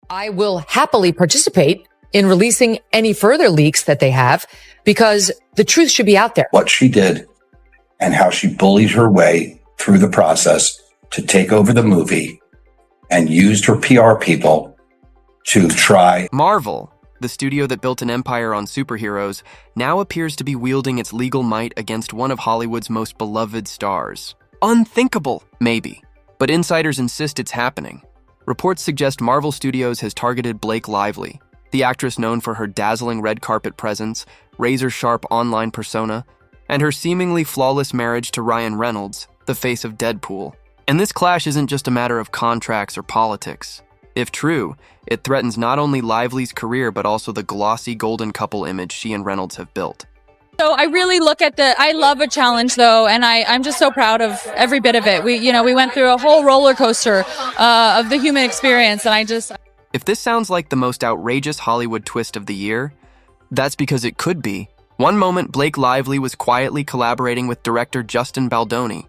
I will happily participate in releasing any further leaks that they have because the truth should be out there. What she did and how she bullied her way through the process to take over the movie and used her PR people to try. Marvel, the studio that built an empire on superheroes, now appears to be wielding its legal might against one of Hollywood's most beloved stars. Unthinkable, maybe, but insiders insist it's happening. Reports suggest Marvel Studios has targeted Blake Lively, the actress known for her dazzling red carpet presence, razor-sharp online persona, and her seemingly flawless marriage to Ryan Reynolds, the face of Deadpool. And this clash isn't just a matter of contracts or politics. If true, it threatens not only Lively's career but also the glossy golden couple image she and Reynolds have built. So I really look at I love a challenge though, and I'm just so proud of every bit of it. We went through a whole roller coaster of the human experience, and If this sounds like the most outrageous Hollywood twist of the year, that's because it could be. One moment, Blake Lively was quietly collaborating with director Justin Baldoni.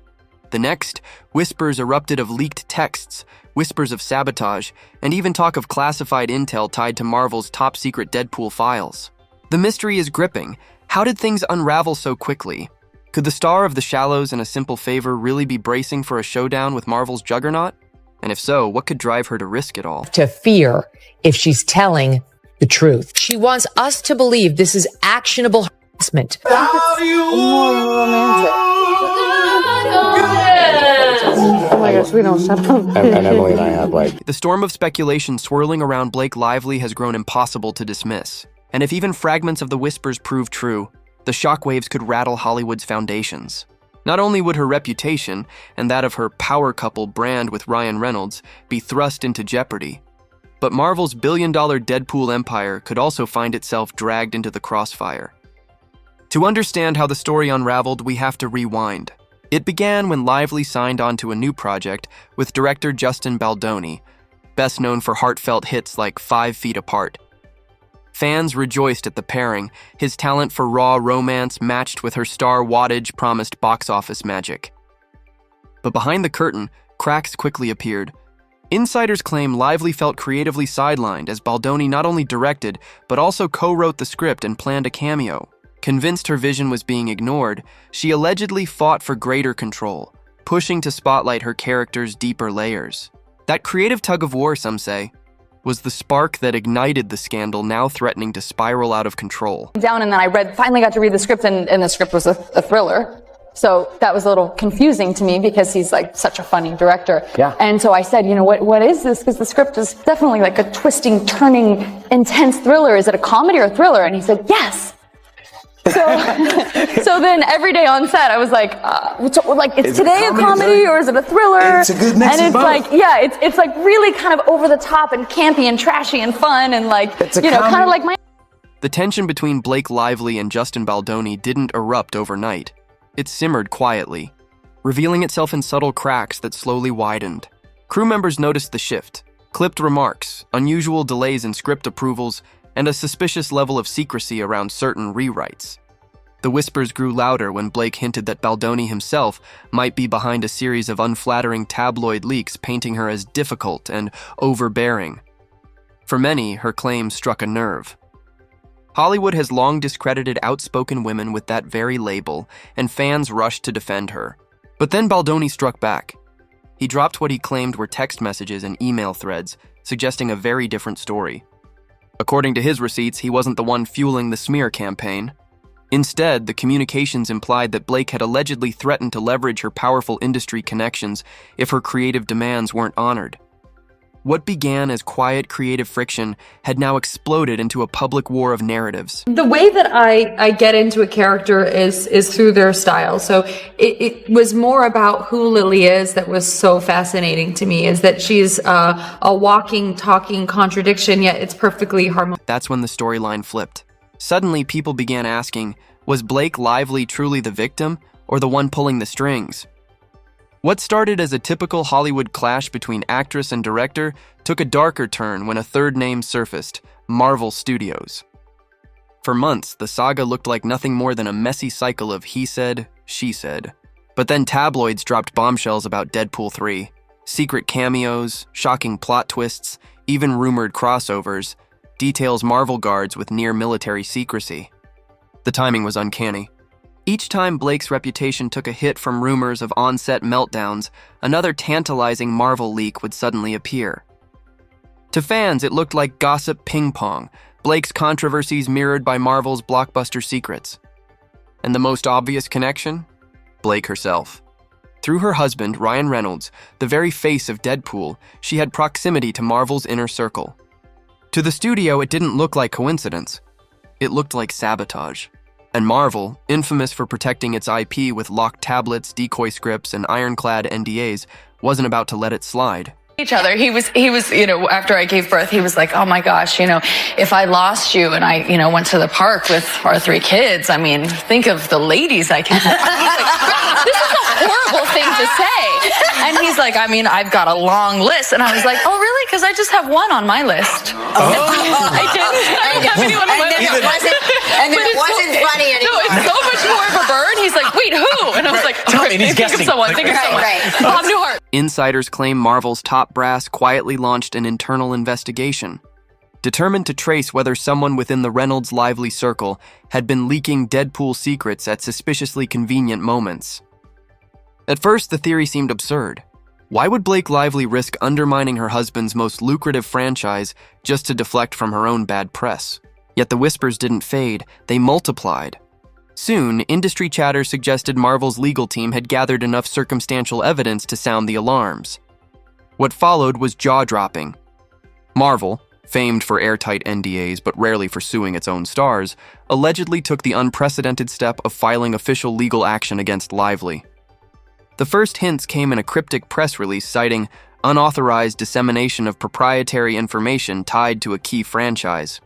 The next, whispers erupted of leaked texts, whispers of sabotage, and even talk of classified intel tied to Marvel's top-secret Deadpool files. The mystery is gripping. How did things unravel so quickly? Could the star of The Shallows and A Simple Favor really be bracing for a showdown with Marvel's juggernaut? And if so, what could drive her to risk it all? To fear if she's telling the truth. She wants us to believe this is actionable harassment. Oh my gosh, we don't shut up. And Emily and I have The storm of speculation swirling around Blake Lively has grown impossible to dismiss. And if even fragments of the whispers prove true, the shockwaves could rattle Hollywood's foundations. Not only would her reputation, and that of her power couple brand with Ryan Reynolds, be thrust into jeopardy, but Marvel's billion-dollar Deadpool empire could also find itself dragged into the crossfire. To understand how the story unraveled, we have to rewind. It began when Lively signed on to a new project with director Justin Baldoni, best known for heartfelt hits like 5 Feet Apart. Fans rejoiced at the pairing. His talent for raw romance matched with her star wattage promised box office magic. But behind the curtain, cracks quickly appeared. Insiders claim Lively felt creatively sidelined as Baldoni not only directed, but also co-wrote the script and planned a cameo. Convinced her vision was being ignored, she allegedly fought for greater control, pushing to spotlight her character's deeper layers. That creative tug-of-war, some say, was the spark that ignited the scandal now threatening to spiral out of control. Down, and then finally got to read the script, and the script was a thriller. So that was a little confusing to me because he's like such a funny director. Yeah. And so I said, what is this? Because the script is definitely like a twisting, turning, intense thriller. Is it a comedy or a thriller? And he said, yes. So then every day on set, I was like, is today a comedy or is it a thriller? It's a good mix and of both. It's like really kind of over the top and campy and trashy and fun and kind of like my. The tension between Blake Lively and Justin Baldoni didn't erupt overnight. It simmered quietly, revealing itself in subtle cracks that slowly widened. Crew members noticed the shift: clipped remarks, unusual delays in script approvals, and a suspicious level of secrecy around certain rewrites. The whispers grew louder when Blake hinted that Baldoni himself might be behind a series of unflattering tabloid leaks painting her as difficult and overbearing. For many, her claims struck a nerve. Hollywood has long discredited outspoken women with that very label, and fans rushed to defend her. But then Baldoni struck back. He dropped what he claimed were text messages and email threads, suggesting a very different story. According to his receipts, he wasn't the one fueling the smear campaign. Instead, the communications implied that Blake had allegedly threatened to leverage her powerful industry connections if her creative demands weren't honored. What began as quiet creative friction had now exploded into a public war of narratives. The way that I get into a character is through their style. So it was more about who Lily is that was so fascinating to me, is that she's a walking, talking contradiction, yet it's perfectly harmonious. That's when the storyline flipped. Suddenly, people began asking, was Blake Lively truly the victim or the one pulling the strings? What started as a typical Hollywood clash between actress and director took a darker turn when a third name surfaced: Marvel Studios. For months, the saga looked like nothing more than a messy cycle of he said, she said. But then tabloids dropped bombshells about Deadpool 3. Secret cameos, shocking plot twists, even rumored crossovers, details Marvel guards with near-military secrecy. The timing was uncanny. Each time Blake's reputation took a hit from rumors of on-set meltdowns, another tantalizing Marvel leak would suddenly appear. To fans, it looked like gossip ping-pong, Blake's controversies mirrored by Marvel's blockbuster secrets. And the most obvious connection? Blake herself. Through her husband, Ryan Reynolds, the very face of Deadpool, she had proximity to Marvel's inner circle. To the studio, it didn't look like coincidence. It looked like sabotage. And Marvel, infamous for protecting its IP with locked tablets, decoy scripts, and ironclad NDAs, wasn't about to let it slide. Each other. He was, after I gave birth, he was like, oh my gosh, if I lost you and I, went to the park with our 3 kids, think of the ladies I can have. This is a horrible thing to say. And he's like, I've got a long list. And I was like, oh really? Because I just have one on my list. I don't have anyone on my list. And then it wasn't funny anymore. No, it's so much more of a burn. He's like, wait, who? And I was like, think of someone. Bob Newhart. Insiders claim Marvel's top brass quietly launched an internal investigation, determined to trace whether someone within the Reynolds Lively circle had been leaking Deadpool secrets at suspiciously convenient moments. At first, the theory seemed absurd. Why would Blake Lively risk undermining her husband's most lucrative franchise just to deflect from her own bad press? Yet the whispers didn't fade, they multiplied. Soon, industry chatter suggested Marvel's legal team had gathered enough circumstantial evidence to sound the alarms. What followed was jaw-dropping. Marvel, famed for airtight NDAs but rarely for suing its own stars, allegedly took the unprecedented step of filing official legal action against Lively. The first hints came in a cryptic press release citing unauthorized dissemination of proprietary information tied to a key franchise.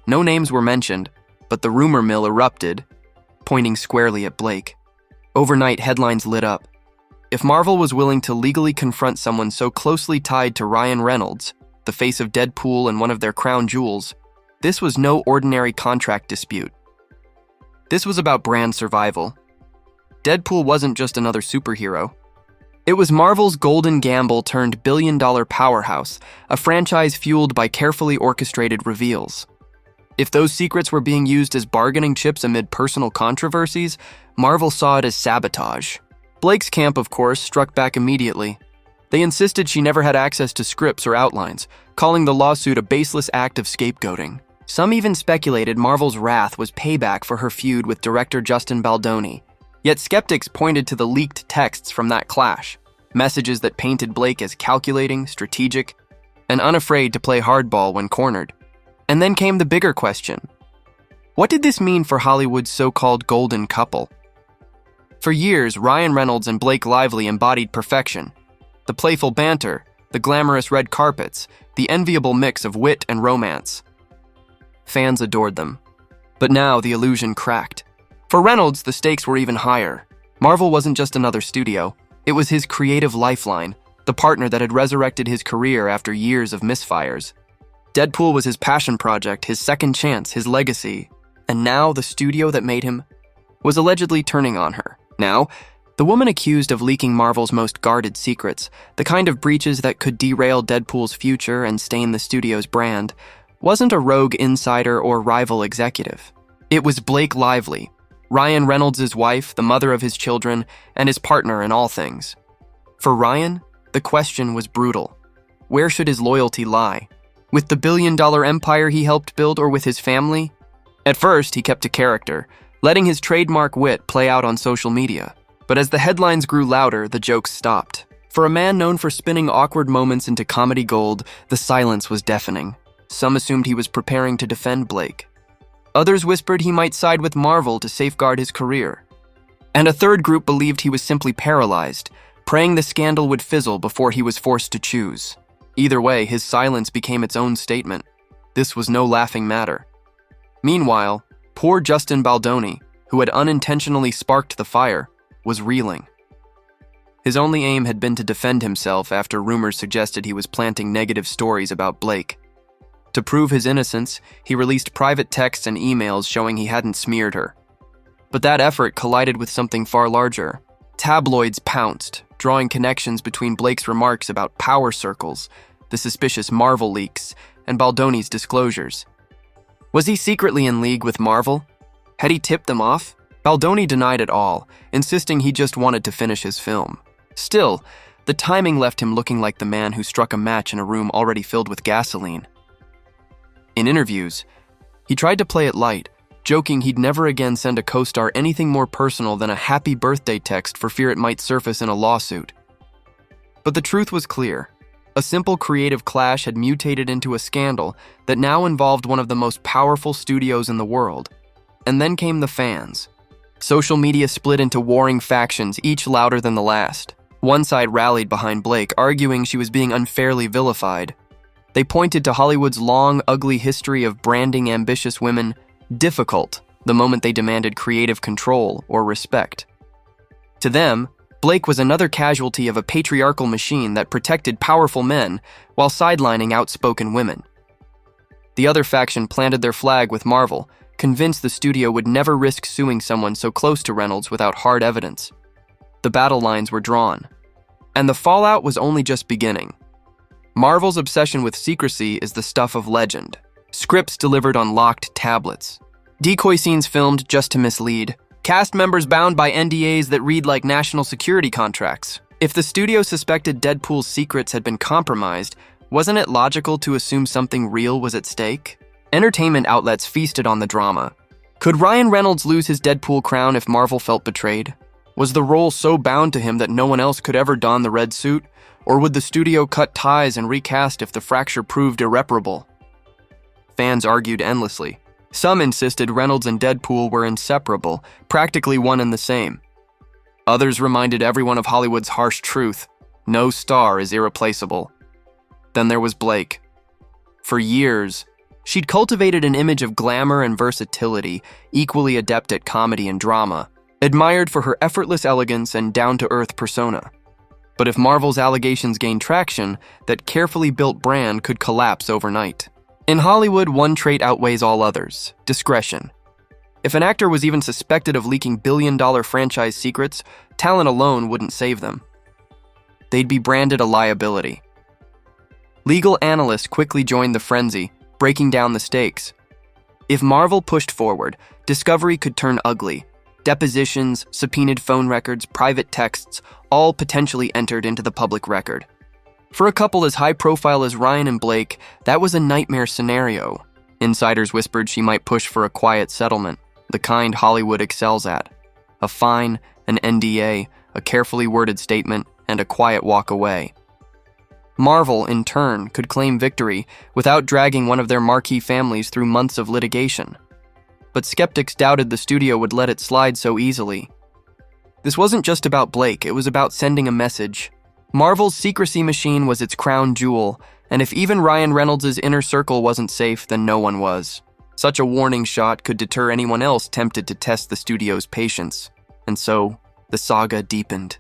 No names were mentioned, but the rumor mill erupted, pointing squarely at Blake. Overnight, headlines lit up. If Marvel was willing to legally confront someone so closely tied to Ryan Reynolds, the face of Deadpool and one of their crown jewels, this was no ordinary contract dispute. This was about brand survival. Deadpool wasn't just another superhero. It was Marvel's golden gamble turned billion-dollar powerhouse, a franchise fueled by carefully orchestrated reveals. If those secrets were being used as bargaining chips amid personal controversies, Marvel saw it as sabotage. Blake's camp, of course, struck back immediately. They insisted she never had access to scripts or outlines, calling the lawsuit a baseless act of scapegoating. Some even speculated Marvel's wrath was payback for her feud with director Justin Baldoni. Yet skeptics pointed to the leaked texts from that clash, messages that painted Blake as calculating, strategic, and unafraid to play hardball when cornered. And then came the bigger question. What did this mean for Hollywood's so-called golden couple? For years, Ryan Reynolds and Blake Lively embodied perfection. The playful banter, the glamorous red carpets, the enviable mix of wit and romance. Fans adored them. But now the illusion cracked. For Reynolds, the stakes were even higher. Marvel wasn't just another studio. It was his creative lifeline, the partner that had resurrected his career after years of misfires. Deadpool was his passion project, his second chance, his legacy. And now the studio that made him was allegedly turning on her. Now, the woman accused of leaking Marvel's most guarded secrets, the kind of breaches that could derail Deadpool's future and stain the studio's brand, wasn't a rogue insider or rival executive. It was Blake Lively, Ryan Reynolds' wife, the mother of his children, and his partner in all things. For Ryan, the question was brutal. Where should his loyalty lie? With the billion-dollar empire he helped build or with his family? At first, he kept a character, letting his trademark wit play out on social media. But as the headlines grew louder, the jokes stopped. For a man known for spinning awkward moments into comedy gold, the silence was deafening. Some assumed he was preparing to defend Blake. Others whispered he might side with Marvel to safeguard his career. And a third group believed he was simply paralyzed, praying the scandal would fizzle before he was forced to choose. Either way, his silence became its own statement. This was no laughing matter. Meanwhile, poor Justin Baldoni, who had unintentionally sparked the fire, was reeling. His only aim had been to defend himself after rumors suggested he was planting negative stories about Blake. To prove his innocence, he released private texts and emails showing he hadn't smeared her. But that effort collided with something far larger. Tabloids pounced, drawing connections between Blake's remarks about power circles, the suspicious Marvel leaks, and Baldoni's disclosures. Was he secretly in league with Marvel? Had he tipped them off? Baldoni denied it all, insisting he just wanted to finish his film. Still, the timing left him looking like the man who struck a match in a room already filled with gasoline. In interviews, he tried to play it light, joking he'd never again send a co-star anything more personal than a happy birthday text for fear it might surface in a lawsuit. But the truth was clear. A simple creative clash had mutated into a scandal that now involved one of the most powerful studios in the world. And then came the fans. Social media split into warring factions, each louder than the last. One side rallied behind Blake, arguing she was being unfairly vilified. They pointed to Hollywood's long, ugly history of branding ambitious women difficult the moment they demanded creative control or respect. To them, Blake was another casualty of a patriarchal machine that protected powerful men while sidelining outspoken women. The other faction planted their flag with Marvel, convinced the studio would never risk suing someone so close to Reynolds without hard evidence. The battle lines were drawn, and the fallout was only just beginning. Marvel's obsession with secrecy is the stuff of legend. Scripts delivered on locked tablets. Decoy scenes filmed just to mislead. Cast members bound by NDAs that read like national security contracts. If the studio suspected Deadpool's secrets had been compromised, wasn't it logical to assume something real was at stake? Entertainment outlets feasted on the drama. Could Ryan Reynolds lose his Deadpool crown if Marvel felt betrayed? Was the role so bound to him that no one else could ever don the red suit? Or would the studio cut ties and recast if the fracture proved irreparable? Fans argued endlessly. Some insisted Reynolds and Deadpool were inseparable, practically one and the same. Others reminded everyone of Hollywood's harsh truth: no star is irreplaceable. Then there was Blake. For years, she'd cultivated an image of glamour and versatility, equally adept at comedy and drama, admired for her effortless elegance and down-to-earth persona. But if Marvel's allegations gained traction, that carefully built brand could collapse overnight. In Hollywood, one trait outweighs all others: discretion. If an actor was even suspected of leaking billion-dollar franchise secrets, talent alone wouldn't save them. They'd be branded a liability. Legal analysts quickly joined the frenzy, breaking down the stakes. If Marvel pushed forward, discovery could turn ugly. Depositions, subpoenaed phone records, private texts, all potentially entered into the public record. For a couple as high-profile as Ryan and Blake, that was a nightmare scenario. Insiders whispered she might push for a quiet settlement, the kind Hollywood excels at. A fine, an NDA, a carefully worded statement, and a quiet walk away. Marvel, in turn, could claim victory without dragging one of their marquee families through months of litigation. But skeptics doubted the studio would let it slide so easily. This wasn't just about Blake, it was about sending a message. Marvel's secrecy machine was its crown jewel, and if even Ryan Reynolds' inner circle wasn't safe, then no one was. Such a warning shot could deter anyone else tempted to test the studio's patience. And so, the saga deepened.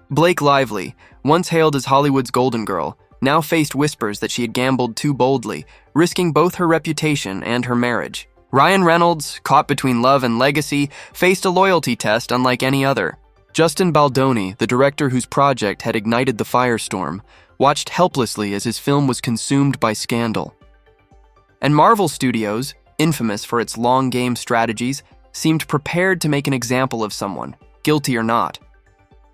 Blake Lively, once hailed as Hollywood's golden girl, now faced whispers that she had gambled too boldly, risking both her reputation and her marriage. Ryan Reynolds, caught between love and legacy, faced a loyalty test unlike any other. Justin Baldoni, the director whose project had ignited the firestorm, watched helplessly as his film was consumed by scandal. And Marvel Studios, infamous for its long-game strategies, seemed prepared to make an example of someone, guilty or not.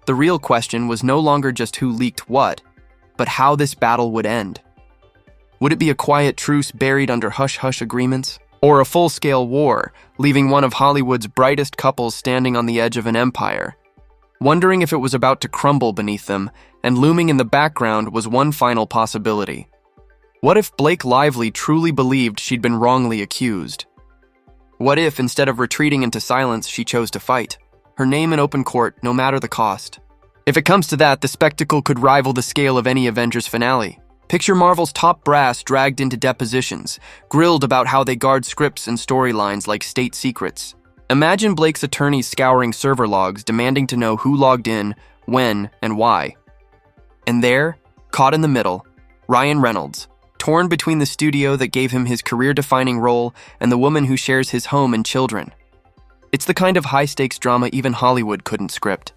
The real question was no longer just who leaked what, but how this battle would end. Would it be a quiet truce buried under hush-hush agreements? Or a full-scale war, leaving one of Hollywood's brightest couples standing on the edge of an empire, wondering if it was about to crumble beneath them, and looming in the background was one final possibility. What if Blake Lively truly believed she'd been wrongly accused? What if, instead of retreating into silence, she chose to fight? Her name in open court, no matter the cost. If it comes to that, the spectacle could rival the scale of any Avengers finale. Picture Marvel's top brass dragged into depositions, grilled about how they guard scripts and storylines like state secrets. Imagine Blake's attorneys scouring server logs, demanding to know who logged in, when, and why. And there, caught in the middle, Ryan Reynolds, torn between the studio that gave him his career-defining role and the woman who shares his home and children. It's the kind of high-stakes drama even Hollywood couldn't script.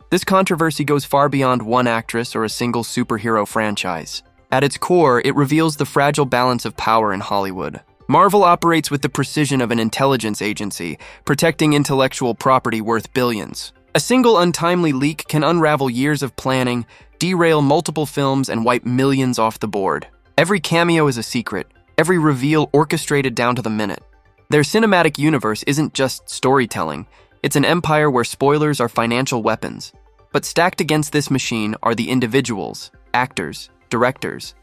This controversy goes far beyond one actress or a single superhero franchise. At its core, it reveals the fragile balance of power in Hollywood. Marvel operates with the precision of an intelligence agency, protecting intellectual property worth billions. A single untimely leak can unravel years of planning, derail multiple films, and wipe millions off the board. Every cameo is a secret, every reveal orchestrated down to the minute. Their cinematic universe isn't just storytelling, it's an empire where spoilers are financial weapons. But stacked against this machine are the individuals, actors, directors,